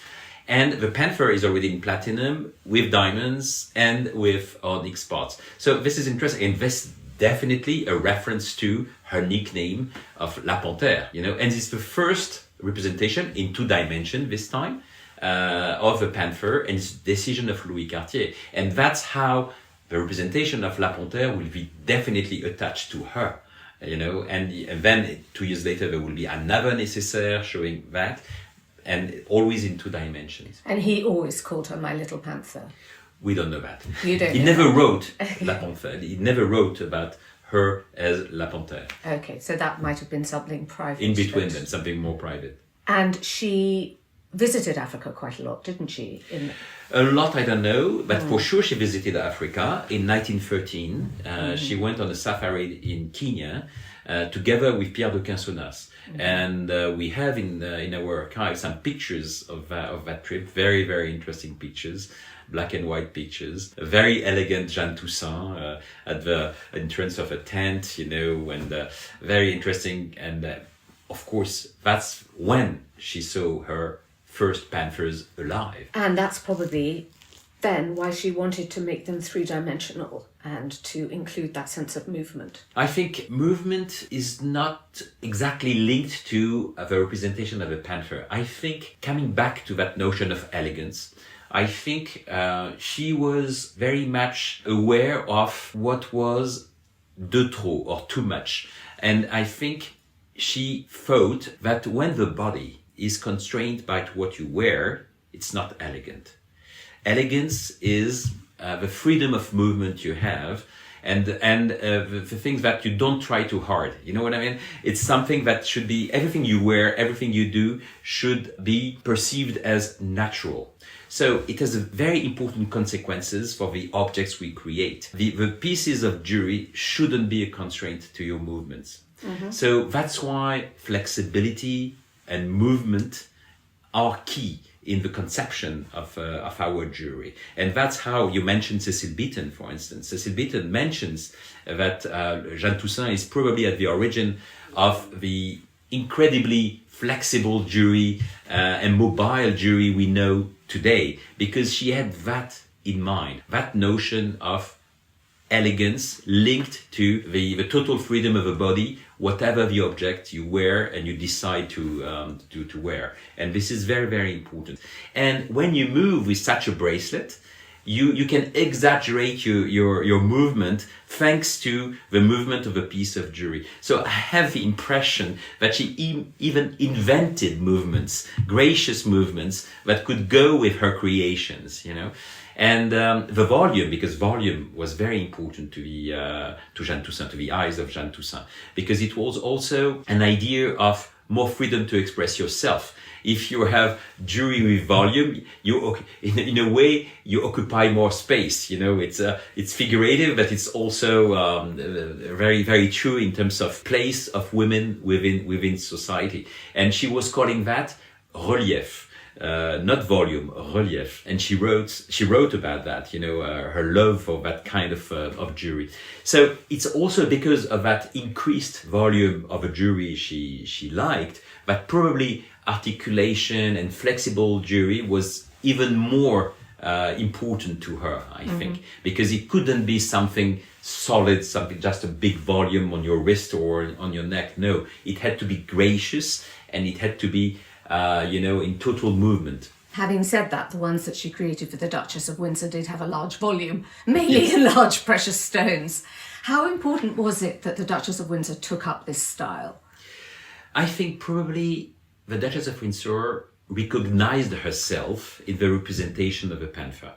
And the panther is already in platinum with diamonds and with onyx spots. So this is interesting. And this definitely a reference to her nickname of La Panthère, and it's the first representation in 2 dimensions this time of the panther, and it's the decision of Louis Cartier. And that's how the representation of La Panthère will be definitely attached to her. And then 2 years later there will be another nécessaire showing that, and always in 2 dimensions. And he always called her My Little Panther. We don't know that. You don't. He never wrote La Panthère. He never wrote about her as La Panthère. Okay, so that might have been something private. In between them, something more private. And she visited Africa quite a lot, didn't she? A lot, I don't know, but for sure she visited Africa in 1913. She went on a safari in Kenya together with Pierre de Quinsonnas. And we have in our archive some pictures of that trip, very, very interesting pictures, black and white pictures. A very elegant Jeanne Toussaint at the entrance of a tent, and very interesting. And of course, that's when she saw her first panthers alive. And that's probably then why she wanted to make them three-dimensional and to include that sense of movement. I think movement is not exactly linked to the representation of a panther. I think coming back to that notion of elegance, I think she was very much aware of what was de trop or too much. And I think she thought that when the body is constrained by what you wear, it's not elegant. Elegance is the freedom of movement you have, and the things that you don't try too hard. You know what I mean? It's something that should be, everything you wear, everything you do should be perceived as natural. So it has very important consequences for the objects we create. The pieces of jewelry shouldn't be a constraint to your movements. Mm-hmm. So that's why flexibility and movement are key in the conception of our jewelry. And that's how you mentioned Cecil Beaton, for instance. Cecil Beaton mentions that Jeanne Toussaint is probably at the origin of the incredibly flexible jewelry and mobile jewelry we know today, because she had that in mind, that notion of elegance linked to the total freedom of a body, whatever the object you wear and you decide to wear. And this is very, very important. And when you move with such a bracelet, you can exaggerate your movement thanks to the movement of a piece of jewelry. So I have the impression that she even invented movements, gracious movements that could go with her creations, And the volume, because volume was very important to Jeanne Toussaint, to the eyes of Jeanne Toussaint, because it was also an idea of more freedom to express yourself. If you have jewelry with volume, in a way you occupy more space. It's figurative, but it's also very, very true in terms of place of women within society. And she was calling that relief. Not volume, relief. And she wrote about that, her love for that kind of jewelry. So it's also because of that increased volume of a jewelry she liked, but probably articulation and flexible jewelry was even more important to her, I think, because it couldn't be something solid, something just a big volume on your wrist or on your neck. No, it had to be gracious, and it had to be in total movement. Having said that, the ones that she created for the Duchess of Windsor did have a large volume, mainly in large precious stones. How important was it that the Duchess of Windsor took up this style? I think probably the Duchess of Windsor recognized herself in the representation of a panther.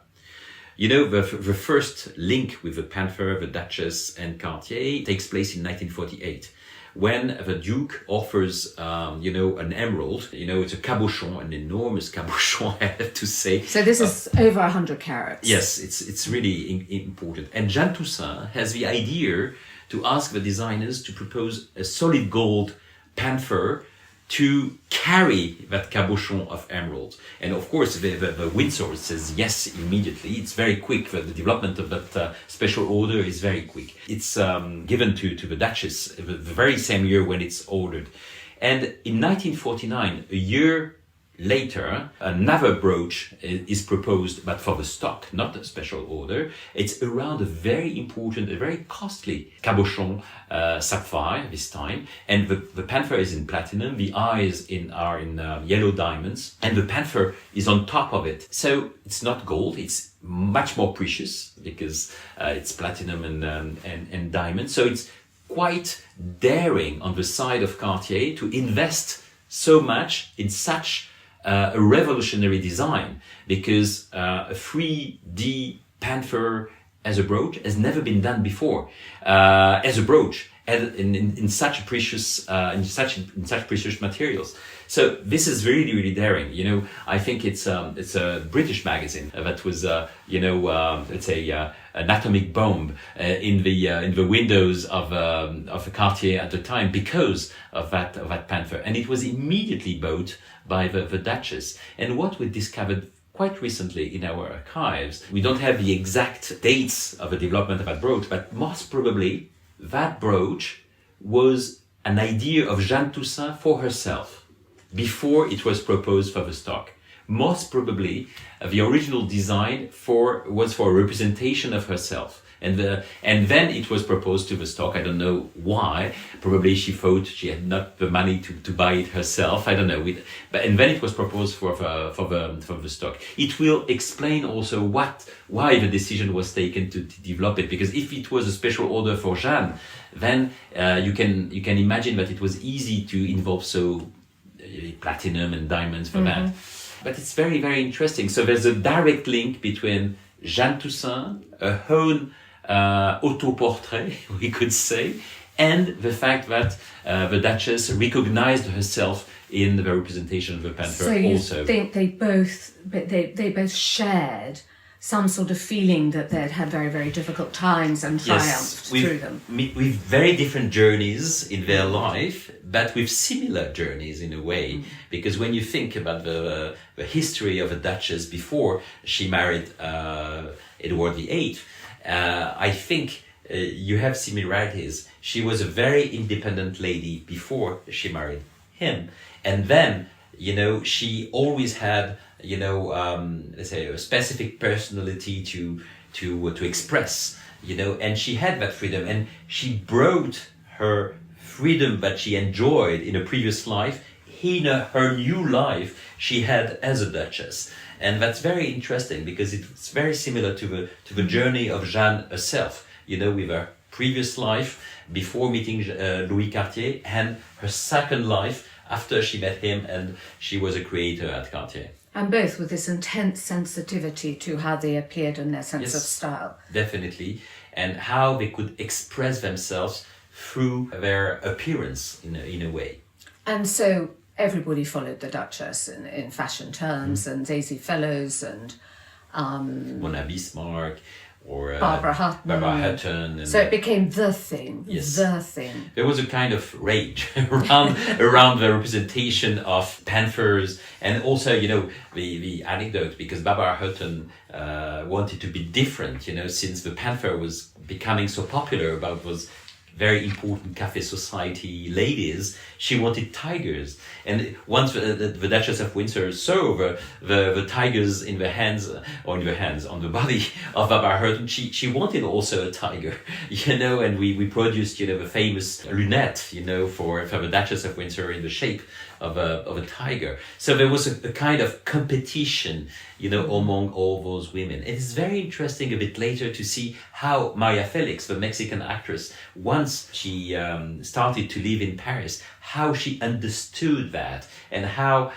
The first link with the panther, the Duchess and Cartier takes place in 1948. When the Duke offers, an emerald, it's a cabochon, an enormous cabochon, I have to say. So this is over 100 carats. Yes, it's really important. And Jeanne Toussaint has the idea to ask the designers to propose a solid gold panther to carry that cabochon of emeralds. And of course, the Windsor says yes immediately. It's very quick. The development of that special order is very quick. It's given to the Duchess the very same year when it's ordered. And in 1949, a year later, another brooch is proposed, but for the stock, not a special order. It's around a very important, a very costly cabochon sapphire this time. And the panther is in platinum, the eyes are in yellow diamonds, and the panther is on top of it. So it's not gold, it's much more precious because it's platinum and diamond. So it's quite daring on the side of Cartier to invest so much in such a revolutionary design, because a 3D panther as a brooch has never been done before as a brooch. in such precious in such precious materials. So this is really, really daring. You know, I think it's a British magazine that was let's say an atomic bomb in the windows of a Cartier at the time because of that panther, and it was immediately bought by the Duchess. And what we discovered quite recently in our archives, we don't have the exact dates of the development of that brooch, but most probably that brooch was an idea of Jeanne Toussaint for herself before it was proposed for the stock. Most probably, the original design was for a representation of herself. And then it was proposed to the stock. I don't know why. Probably she thought she had not the money to buy it herself. I don't know. And then it was proposed for the stock. It will explain also why the decision was taken to develop it. Because if it was a special order for Jeanne, then you can imagine that it was easy to involve platinum and diamonds for that. But it's very, very interesting. So there's a direct link between Jeanne Toussaint, her own autoportrait, we could say, and the fact that the Duchess recognized herself in the representation of the panther. So you also think they both shared some sort of feeling that they'd had very, very difficult times and triumphed through them. With very different journeys in their life, but with similar journeys in a way. Because when you think about the history of a Duchess before she married Edward VIII, I think you have similarities. She was a very independent lady before she married him. And then, she always had, let's say a specific personality to express, and she had that freedom, and she brought her freedom that she enjoyed in a previous life in her new life she had as a Duchess. And that's very interesting because it's very similar to the journey of Jeanne herself, with her previous life before meeting Louis Cartier and her second life after she met him and she was a creator at Cartier. And both with this intense sensitivity to how they appeared and their sense of style. Definitely. And how they could express themselves through their appearance in a way. And so everybody followed the Duchess in fashion terms, and Daisy Fellows and Mona Bismarck or Barbara Hutton. And so it became the thing, the thing. There was a kind of rage around the representation of panthers, and also, the anecdote, because Barbara Hutton wanted to be different, since the panther was becoming so popular about those very important cafe society ladies, she wanted tigers. And once the Duchess of Windsor saw the tigers in the hands, on the body of Barbara Hutton, she wanted also a tiger, and we produced, the famous lunette, for the Duchess of Windsor in the shape of a tiger. So there was a kind of competition, among all those women. It is very interesting a bit later to see how Maria Felix, the Mexican actress, once she started to live in Paris, how she understood that and how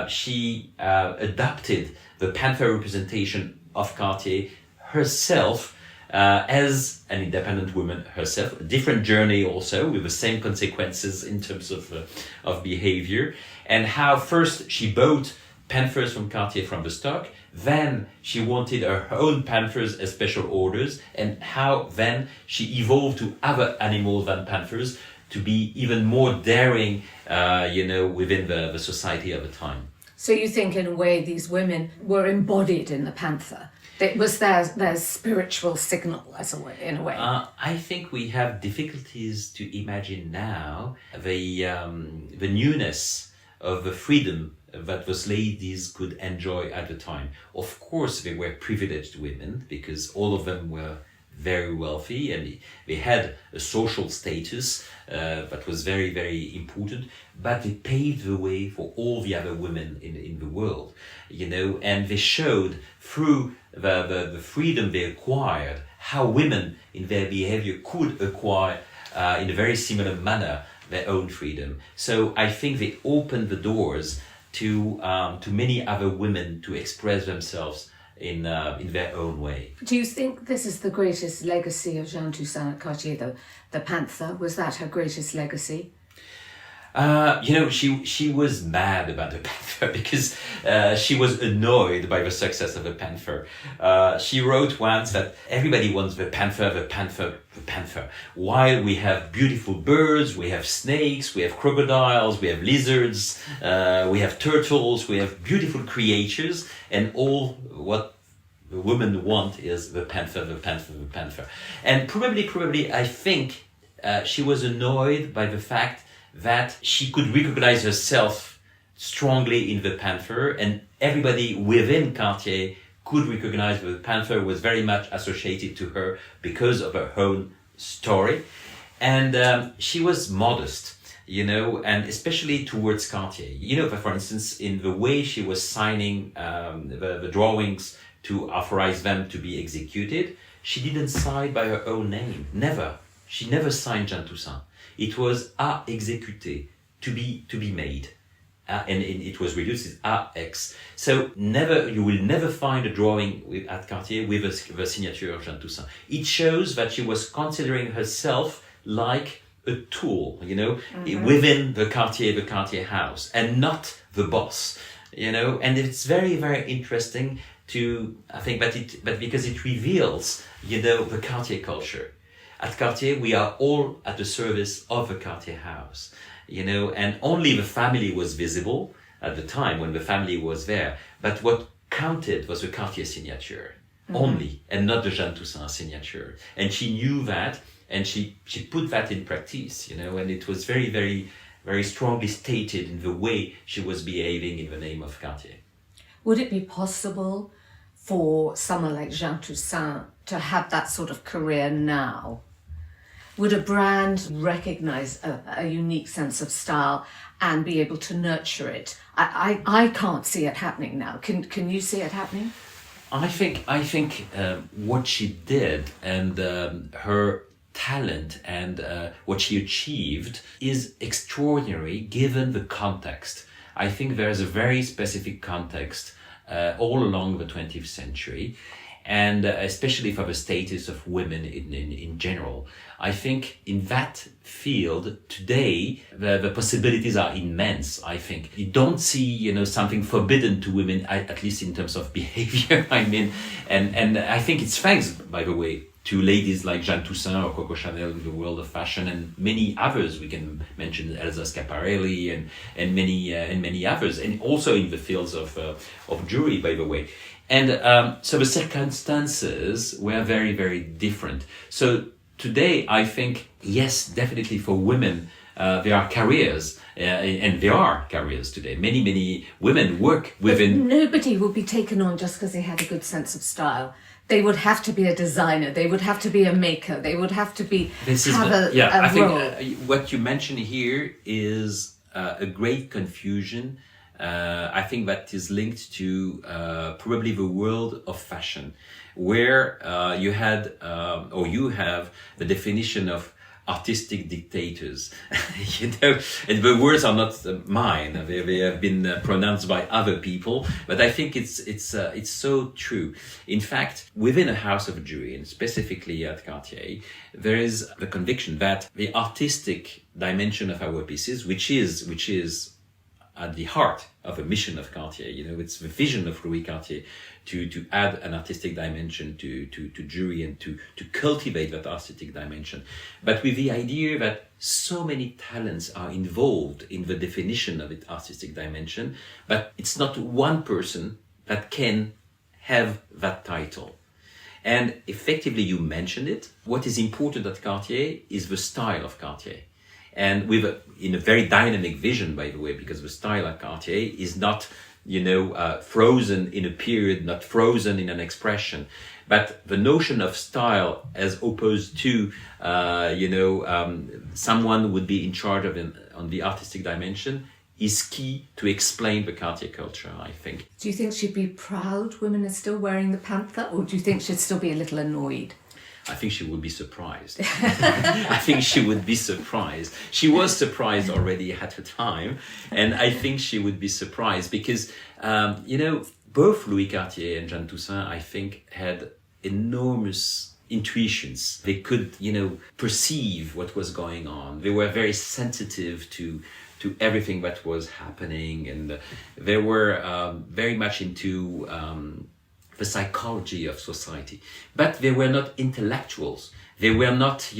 she adopted the panther representation of Cartier herself as an independent woman herself, a different journey also with the same consequences in terms of behavior, and how first she bought panthers from Cartier from the stock, then she wanted her own panthers as special orders, and how then she evolved to other animals than panthers to be even more daring, within the society of the time. So you think in a way these women were embodied in the panther? It was their spiritual signal, in a way. I think we have difficulties to imagine now the newness of the freedom that those ladies could enjoy at the time. Of course, they were privileged women because all of them were very wealthy and they had a social status that was very, very important, but they paved the way for all the other women in the world, and they showed through the freedom they acquired how women in their behavior could acquire in a very similar manner their own freedom. So I think they opened the doors to many other women to express themselves in their own way. Do you think this is the greatest legacy of Jeanne Toussaint at Cartier, the Panther? Was that her greatest legacy? She was mad about the Panther because she was annoyed by the success of the Panther. She wrote once that everybody wants the Panther, the Panther, the Panther. While we have beautiful birds, we have snakes, we have crocodiles, we have lizards, we have turtles, we have beautiful creatures, and all what the women want is the Panther, the Panther, the Panther. And probably, I think she was annoyed by the fact that she could recognize herself strongly in the Panther, and everybody within Cartier could recognize that the Panther was very much associated to her because of her own story. And she was modest, and especially towards Cartier. For instance, in the way she was signing the drawings to authorize them to be executed, she didn't sign by her own name. Never. She never signed Jeanne Toussaint. It was à exécuter, to be made, and it was reduced as AX. So you will never find a drawing at Cartier with the signature of Jeanne Toussaint. It shows that she was considering herself like a tool, within the Cartier house, and not the boss, And it's very, very interesting I think, but because it reveals, the Cartier culture. At Cartier, we are all at the service of the Cartier house, and only the family was visible at the time when the family was there. But what counted was the Cartier signature only, and not the Jeanne Toussaint signature. And she knew that, and she put that in practice, and it was very, very, very strongly stated in the way she was behaving in the name of Cartier. Would it be possible for someone like Jeanne Toussaint to have that sort of career now? Would a brand recognize a unique sense of style and be able to nurture it? I can't see it happening now. Can you see it happening? I think what she did and her talent and what she achieved is extraordinary given the context. I think there's a very specific context all along the 20th century, and especially for the status of women in general. I think in that field today, the possibilities are immense. I think you don't see, something forbidden to women, at least in terms of behavior. And I think it's thanks, by the way, to ladies like Jeanne Toussaint or Coco Chanel in the world of fashion, and many others. We can mention Elsa Schiaparelli and many others, and also in the fields of jewelry, by the way. And so the circumstances were very, very different. So today, I think, yes, definitely for women, there are careers, and there are careers today. Many women work within... But nobody would be taken on just because they had a good sense of style. They would have to be a designer. They would have to be a maker. They would have to be I role. think what you mentioned here is a great confusion. I think that is linked to probably the world of fashion, where you have the definition of artistic dictators, and the words are not mine. They have been pronounced by other people, but I think it's so true. In fact, within a house of jewelry, and specifically at Cartier, there is the conviction that the artistic dimension of our pieces, which is at the heart of a mission of Cartier, it's the vision of Louis Cartier to add an artistic dimension to jewelry and to cultivate that artistic dimension. But with the idea that so many talents are involved in the definition of its artistic dimension, but it's not one person that can have that title. And effectively, you mentioned it. What is important at Cartier is the style of Cartier. And in a very dynamic vision, by the way, because the style at Cartier is not, frozen in a period, not frozen in an expression. But the notion of style, as opposed to, someone would be in charge of on the artistic dimension, is key to explain the Cartier culture, I think. Do you think she'd be proud women are still wearing the Panther, or do you think she'd still be a little annoyed? I think she would be surprised. I think she would be surprised. She was surprised already at the time, and I think she would be surprised because, both Louis Cartier and Jeanne Toussaint, I think, had enormous intuitions. They could, perceive what was going on. They were very sensitive to everything that was happening, and they were very much into the psychology of society. But they were not intellectuals. They were not,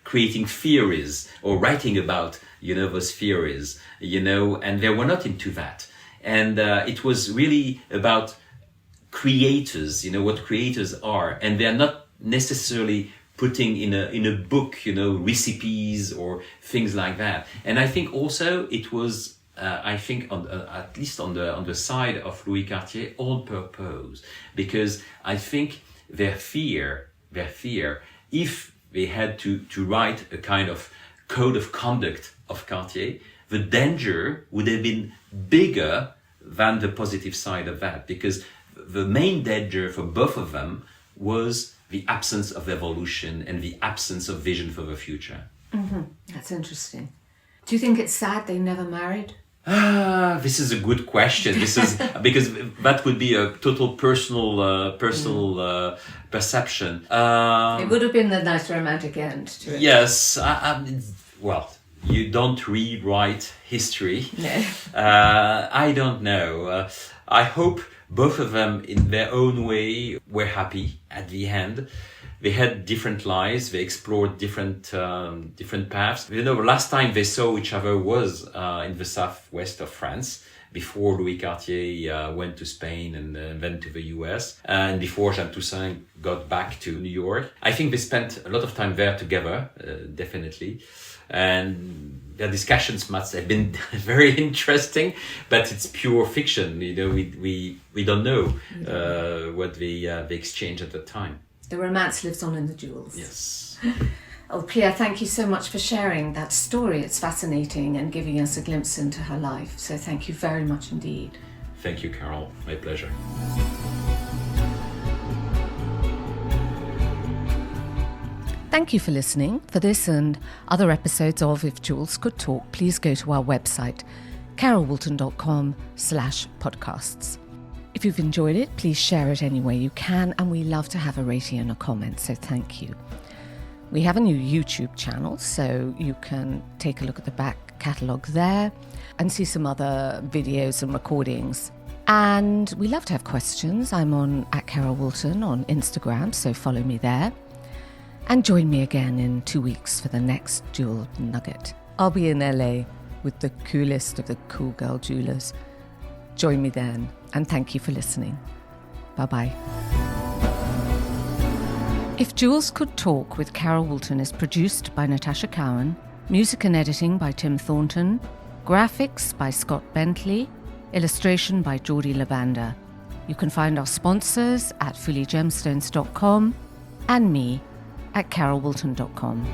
creating theories or writing about, those theories, and they were not into that. And it was really about creators, what creators are, and they're not necessarily putting in a book, recipes or things like that. And I think also it was, at least on the side of Louis Cartier, on purpose, because I think their fear, if they had to write a kind of code of conduct of Cartier, the danger would have been bigger than the positive side of that, because the main danger for both of them was the absence of evolution and the absence of vision for the future. Mm-hmm. That's interesting. Do you think it's sad they never married? This is a good question. This is because that would be a total personal perception. It would have been the nice romantic end to it. Yes. Well, you don't rewrite history. No. I don't know. I hope both of them, in their own way, were happy at the end. They had different lives. They explored different paths. Last time they saw each other was in the southwest of France, before Louis Cartier went to Spain and then to the US, and before Jeanne Toussaint got back to New York. I think they spent a lot of time there together, definitely. And their discussions must have been very interesting, but it's pure fiction. We don't know what they exchanged at the time. The romance lives on in the jewels. Yes. Oh, Pierre, thank you so much for sharing that story. It's fascinating and giving us a glimpse into her life. So thank you very much indeed. Thank you, Carol. My pleasure. Thank you for listening. For this and other episodes of If Jewels Could Talk, please go to our website, carolwoolton.com/podcasts. If you've enjoyed it, please share it any way you can, and we love to have a rating and a comment, so thank you. We have a new YouTube channel, so you can take a look at the back catalogue there and see some other videos and recordings. And we love to have questions. I'm on @CarolWoolton on Instagram, so follow me there. And join me again in 2 weeks for the next Jewel Nugget. I'll be in LA with the coolest of the cool girl jewelers. Join me then, and thank you for listening. Bye-bye. If Jewels Could Talk with Carol Woolton is produced by Natasha Cowan, music and editing by Tim Thornton, graphics by Scott Bentley, illustration by Jordi Labanda. You can find our sponsors at fullygemstones.com and me at carolwoolton.com.